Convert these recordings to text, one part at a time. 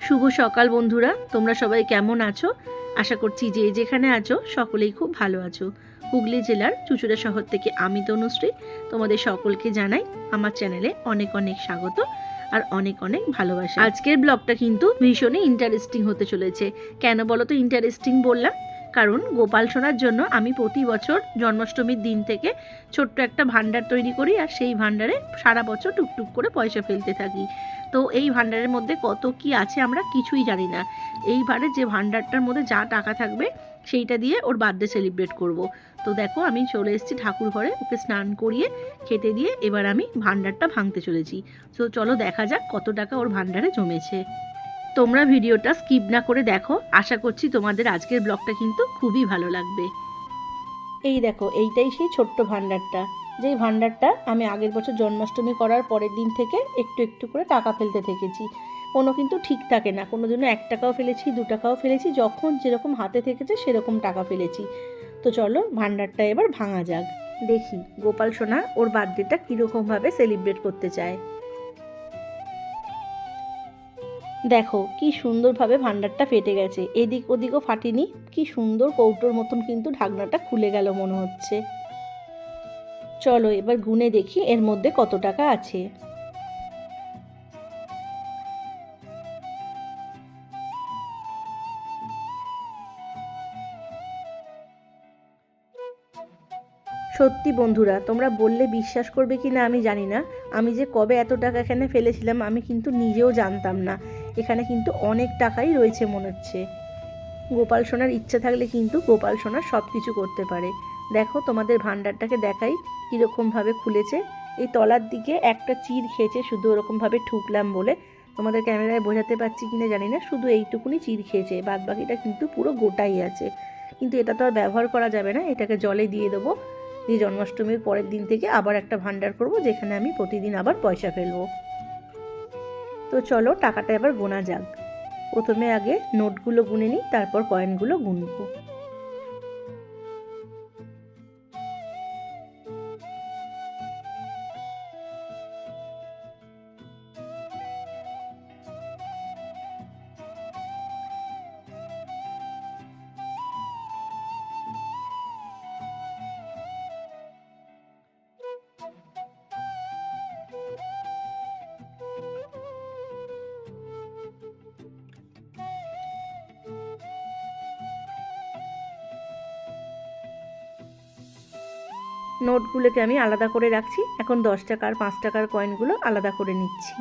শুভ সকাল বন্ধুরা, তোমরা সবাই কেমন আছো? আশা করছি যে যেখানে আছো সকলেই খুব ভালো আছো। হুগলি জেলার চুঁচুড়া শহর থেকে আমি তনুশ্রী তোমাদের সকলকে জানাই আমার চ্যানেলে অনেক অনেক স্বাগত আর অনেক অনেক ভালোবাসা। আজকের ব্লগটা কিন্তু ভীষণই ইন্টারেস্টিং হতে চলেছে। কেন বলো তো ইন্টারেস্টিং বললাম? কারণ গোপাল সোনার জন্য আমি প্রতি বছর জন্মাষ্টমীর দিন থেকে ছোট্ট একটা ভান্ডার তৈরি করি আর সেই ভান্ডারে সারা বছর টুকটুক করে পয়সা ফেলতে থাকি। তো এই ভান্ডারের মধ্যে কত কি আছে আমরা কিছুই জানি না। এইবারে যে ভান্ডারটার মধ্যে যা টাকা থাকবে সেইটা দিয়ে ওর বার্থডে সেলিব্রেট করব। তো দেখো আমি চলে এসেছি ঠাকুর ঘরে, ওকে স্নান করিয়ে খেতে দিয়ে এবার আমি ভান্ডারটা ভাঙতে চলেছি। তো চলো দেখা যাক কত টাকা ওর ভান্ডারে জমেছে। তোমরা ভিডিওটা স্কিপ না করে দেখো, আশা করছি তোমাদের আজকের ব্লগটা কিন্তু খুবই ভালো লাগবে। এই দেখো, এইটাই সেই ছোট্ট ভান্ডারটা, যেই ভান্ডারটা আমি আগের বছর জন্মাষ্টমী করার পরের দিন থেকে একটু একটু করে টাকা ফেলতে থেকেছি। কোনো কিন্তু ঠিক থাকে না, কোনো দিনও 1 টাকাও ফেলেছি, 2 টাকাও ফেলেছি, যখন যেরকম হাতে থেকেছে সেরকম টাকা ফেলেছি। তো চলো ভান্ডারটা এবার ভাঙা যাক, দেখি গোপাল সোনা ওর বার্থডেটা কীরকমভাবে সেলিব্রেট করতে চায়। দেখো কি সুন্দরভাবে ভান্ডারটা ফেটে গেছে, এদিক ওদিকও ফাটেনি, কি সুন্দর কৌটোর মতন কিন্তু ঢাকনাটা খুলে গেল মনে হচ্ছে। চলো এবার গুনে দেখি এর মধ্যে কত টাকা আছে। সত্যি বন্ধুরা, তোমরা বললে বিশ্বাস করবে কি না আমি জানি না, আমি যে কবে এত টাকা এখানে ফেলেছিলাম আমি কিন্তু নিজেও জানতাম না। এখানে কিন্তু অনেক টাকাই রয়েছে মনে হচ্ছে। গোপাল সোনার ইচ্ছা থাকলে কিন্তু গোপাল সোনা সব কিছু করতে পারে। দেখো তোমাদের ভান্ডারটাকে দেখাই কীরকমভাবে খুলেছে। এই তলার দিকে একটা চির খেয়েছে, শুধু ওরকমভাবে ঠুকলাম বলে। তোমাদের ক্যামেরায় বোঝাতে পারছি কিনা জানি না, শুধু এইটুকুনি চির খেয়েছে, বাদ বাকিটা কিন্তু পুরো গোটাই আছে। কিন্তু এটা তো আর ব্যবহার করা যাবে না, এটাকে জলে দিয়ে দেবো। দিয়ে জন্মাষ্টমীর পরের দিন থেকে আবার একটা ভান্ডার করব, যেখানে আমি প্রতিদিন আবার পয়সা ফেলবো। তো চলো টাকাটা এবার গোনা যাক। প্রথমে আগে নোটগুলো গুনে নিই, তারপর কয়েনগুলো গুনবো। নোটগুলোকে আমি আলাদা করে রাখছি, এখন 10 টাকা আর 5 টাকার কয়েনগুলো আলাদা করে নিচ্ছি।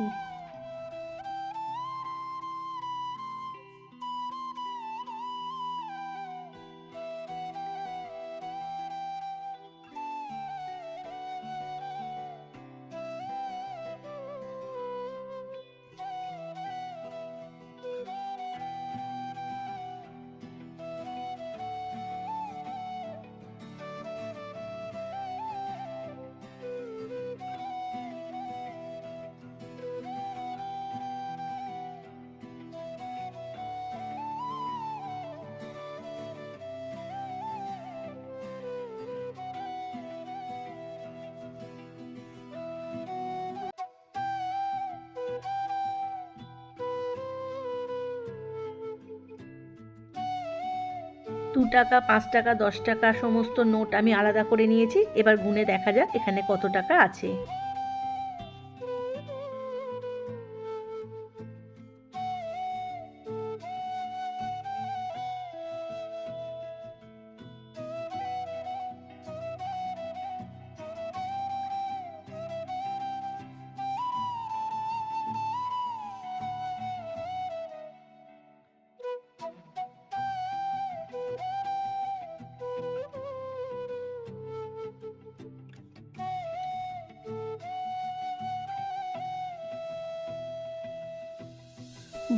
দু টাকা, 5 টাকা, 10 টাকা সমস্ত নোট আমি আলাদা করে নিয়েছি। এবার গুনে দেখা যাক এখানে কত টাকা আছে।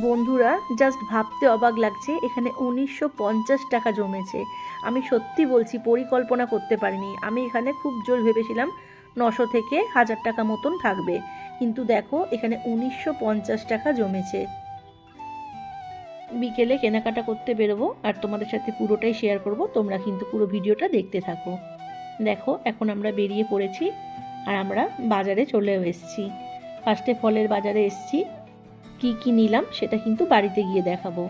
বন্ধুরা জাস্ট ভাবতে অবাক লাগছে, এখানে 1950 টাকা জমেছে। আমি সত্যি বলছি পরিকল্পনা করতে পারিনি। আমি এখানে খুব জোর ভেবেছিলাম 900 থেকে 1000 টাকা মতন থাকবে, কিন্তু দেখো এখানে 1950 টাকা জমেছে। বিকেলে কেনাকাটা করতে বেরোবো আর তোমাদের সাথে পুরোটাই শেয়ার করব, তোমরা কিন্তু পুরো ভিডিওটা দেখতে থাকো। দেখো এখন আমরা বেরিয়ে পড়েছি আর আমরা বাজারে চলেও এসেছি। ফার্স্টে ফলের বাজারে এসেছি, কি নিলাম সেটা কিন্তু বাড়িতে গিয়ে দেখাবো।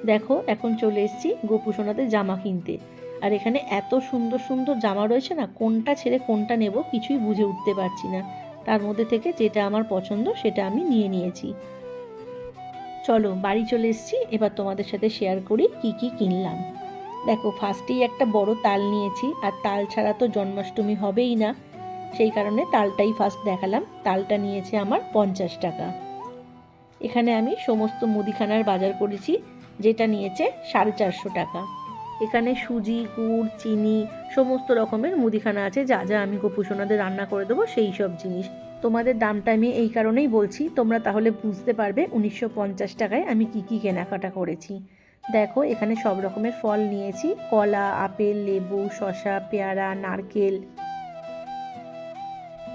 দেখো এখন চলে এসেছি গোপু সোনাদের জামা কিনতে। আর এখানে এত সুন্দর সুন্দর জামা রয়েছে না, কোনটা ছেড়ে কোনটা নেব কিছুই বুঝে উঠতে পারছি না। তার মধ্যে থেকে যেটা আমার পছন্দ সেটা আমি নিয়ে নিয়েছি। চলো বাড়ি চলে এসেছি, এবার তোমাদের সাথে শেয়ার করি কি কিনলাম। দেখো ফার্স্টেই একটা বড় তাল নিয়েছি, আর তাল ছাড়া তো জন্মাষ্টমী হবেই না, সেই কারণে তালটাই ফার্স্ট দেখালাম। তালটা নিয়েছে আমার 50 টাকা। এখানে আমি সমস্ত মুদিখানার বাজার করেছি, যেটা নিয়েছে 450 টাকা। এখানে সুজি, গুড়, চিনি সমস্ত রকমের মুদিখানা আছে, যা যা আমি গোপু সোনাদের রান্না করে দেবো সেই সব জিনিস। তোমাদের দামটা আমি এই কারণেই বলছি, তোমরা তাহলে বুঝতে পারবে 1950 টাকায় আমি কি কেনাকাটা করেছি। দেখো এখানে সব রকমের ফল নিয়েছি, কলা, আপেল, লেবু, শসা, পেয়ারা, নারকেল।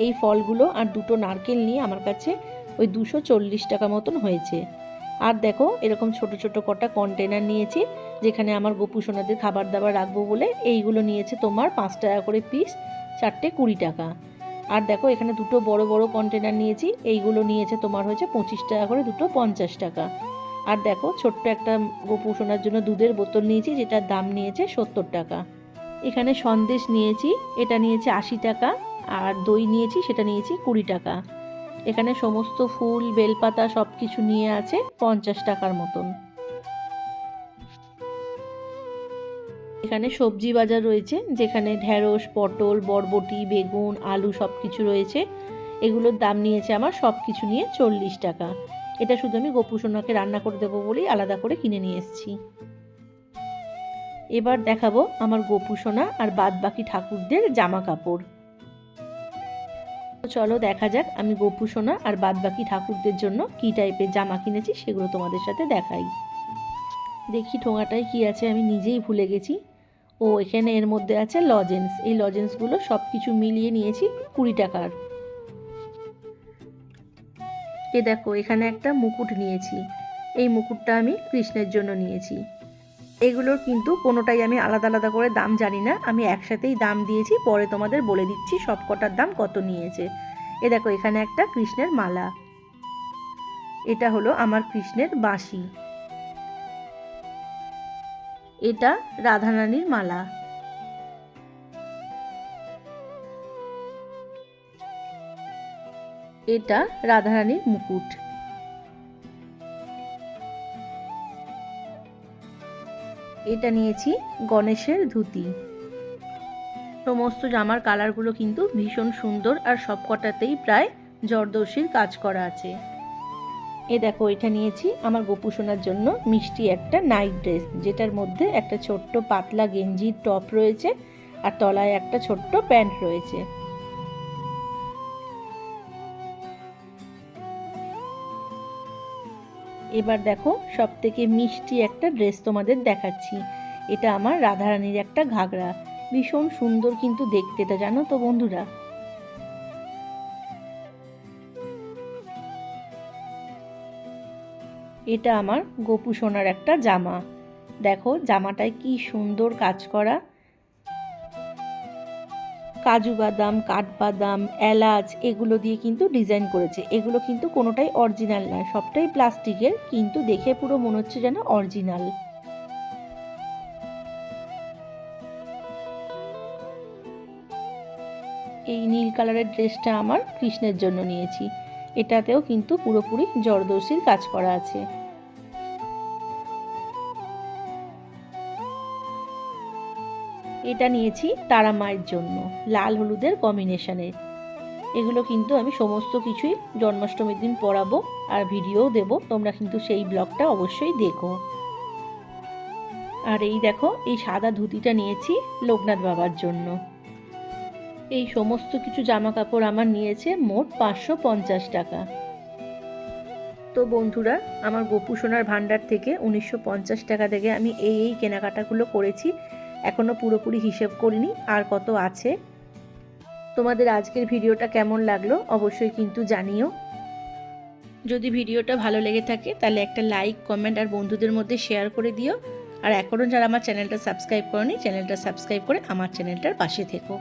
এই ফলগুলো আর দুটো নারকেল নিয়ে আমার কাছে ওই 240 টাকা মতন হয়েছে। আর দেখো এরকম ছোট ছোট কটা কন্টেনার নিয়েছি, যেখানে আমার গোপু সোনাদের খাবার দাবার রাখবো বলে। এইগুলো নিয়েছে তোমার 5 টাকা করে পিস, 4টে 20 টাকা। আর দেখো এখানে দুটো বড় বড় কন্টেনার নিয়েছি, এইগুলো নিয়েছে তোমার হচ্ছে 25 টাকা করে দুটো, 50 টাকা। আর দেখো ছোট্ট একটা গোপু সোনার জন্য দুধের বোতল নিয়েছি, যেটার দাম নিয়েছে 70 টাকা। এখানে সন্দেশ নিয়েছি, এটা নিয়েছে 80 টাকা। আর দই নিয়েছি, সেটা নিয়েছি 20 টাকা। এখানে সমস্ত ফুল, বেলপাতা সব কিছু নিয়ে আছে 50 টাকার মতন। এখানে সবজি বাজার রয়েছে, যেখানে ঢেঁড়স, পটল, বরবটি, বেগুন, আলু সব কিছু রয়েছে। এগুলোর দাম নিয়েছে আমার সব কিছু নিয়ে 40 টাকা। এটা শুধু আমি গোপু সোনাকে রান্না করে দেবো বলেই আলাদা করে কিনে নিয়ে এসেছি। এবার দেখাবো আমার গোপু সোনা আর বাদ বাকি ঠাকুরদের জামা কাপড়। চলো দেখা যাক আমি গোপু সোনা আর বাদ বাকি ঠাকুরদের জন্য কি টাইপের জামা কিনেছি, সেগুলো তোমাদের সাথে দেখাই। দেখি ঠোঙাটায় কি আছে, আমি নিজেই ভুলে গেছি। ও এখানে এর মধ্যে আছে লজেন্স। এই লজেন্সগুলো সব কিছু মিলিয়ে নিয়েছি 20 টাকার। এ দেখো এখানে একটা মুকুট নিয়েছি, এই মুকুটটা আমি কৃষ্ণের জন্য নিয়েছি। এগুলোর কিন্তু কোনোটাই আমি আলাদা আলাদা করে দাম জানি না, আমি একসাথেই দাম দিয়েছি, পরে তোমাদের বলে দিচ্ছি সব কটার দাম কত নিয়েছে। এ দেখো এখানে একটা কৃষ্ণের মালা, এটা হলো আমার কৃষ্ণের বাঁশি। এটা রাধারানীর মালা। এটা রাধারানীর মুকুট। এটা নিয়েছি গণেশের ধুতি। সমস্ত জামার কালারগুলো কিন্তু ভীষণ সুন্দর, আর সব কটাতেই প্রায় জরদস্যির কাজ করা আছে। এ দেখো এটা নিয়েছি আমার গোপু সোনার জন্য মিষ্টি একটা নাইট ড্রেস, যেটার মধ্যে একটা ছোট্ট পাতলা গেঞ্জির টপ রয়েছে, আর তলায় একটা ছোট্ট প্যান্ট রয়েছে। এবার দেখো সব থেকে মিষ্টি একটা ড্রেস তোমাদের দেখাচ্ছি। এটা আমার রাধারানীর একটা ঘাগরা, ভীষণ সুন্দর কিন্তু দেখতে, এটা জানো তো বন্ধুরা। এটা আমার গোপু সোনার একটা জামা। দেখো জামাটায় কি সুন্দর কাজ করা, কাজু বাদাম, কাঠবাদাম, এলাচ এগুলো দিয়ে কিন্তু ডিজাইন করেছে। এগুলো কিন্তু কোনোটাই অরিজিনাল নয়, সবটাই প্লাস্টিকের, কিন্তু দেখে পুরো মনে হচ্ছে যেন অরিজিনাল। এই নীল কালারের ড্রেসটা আমার কৃষ্ণের জন্য নিয়েছি, এটাতেও কিন্তু পুরোপুরি জরদস্যির কাজ করা আছে। এটা নিয়েছি তারা মায়ের জন্য, লাল হলুদের কম্বিনেশনে। এগুলো কিন্তু আমি সমস্ত কিছুই জন্মাষ্টমীর দিন পরাবো, আর ভিডিও দেব, তোমরা কিন্তু সেই ব্লগটা অবশ্যই দেখো। আর এই দেখো এই সাদা ধুতিটা নিয়েছি লোকনাথ বাবার জন্য। এই সমস্ত কিছু জামা কাপড় আমার নিয়েছে মোট 550 টাকা। তো বন্ধুরা, আমার গোপু সোনার ভান্ডার থেকে 1950 টাকা থেকে আমি এই কেনাকাটাগুলো করেছি। এখনও পুরোপুরি হিসেব করিনি আর কত আছে। তোমাদের আজকের ভিডিওটা কেমন লাগলো অবশ্যই কিন্তু জানিও। যদি ভিডিওটা ভালো লেগে থাকে তাহলে একটা লাইক, কমেন্ট আর বন্ধুদের মধ্যে শেয়ার করে দিও। আর এখনও যারা আমার চ্যানেলটা সাবস্ক্রাইব করোনি, চ্যানেলটা সাবস্ক্রাইব করে আমার চ্যানেলটার পাশে থেকো।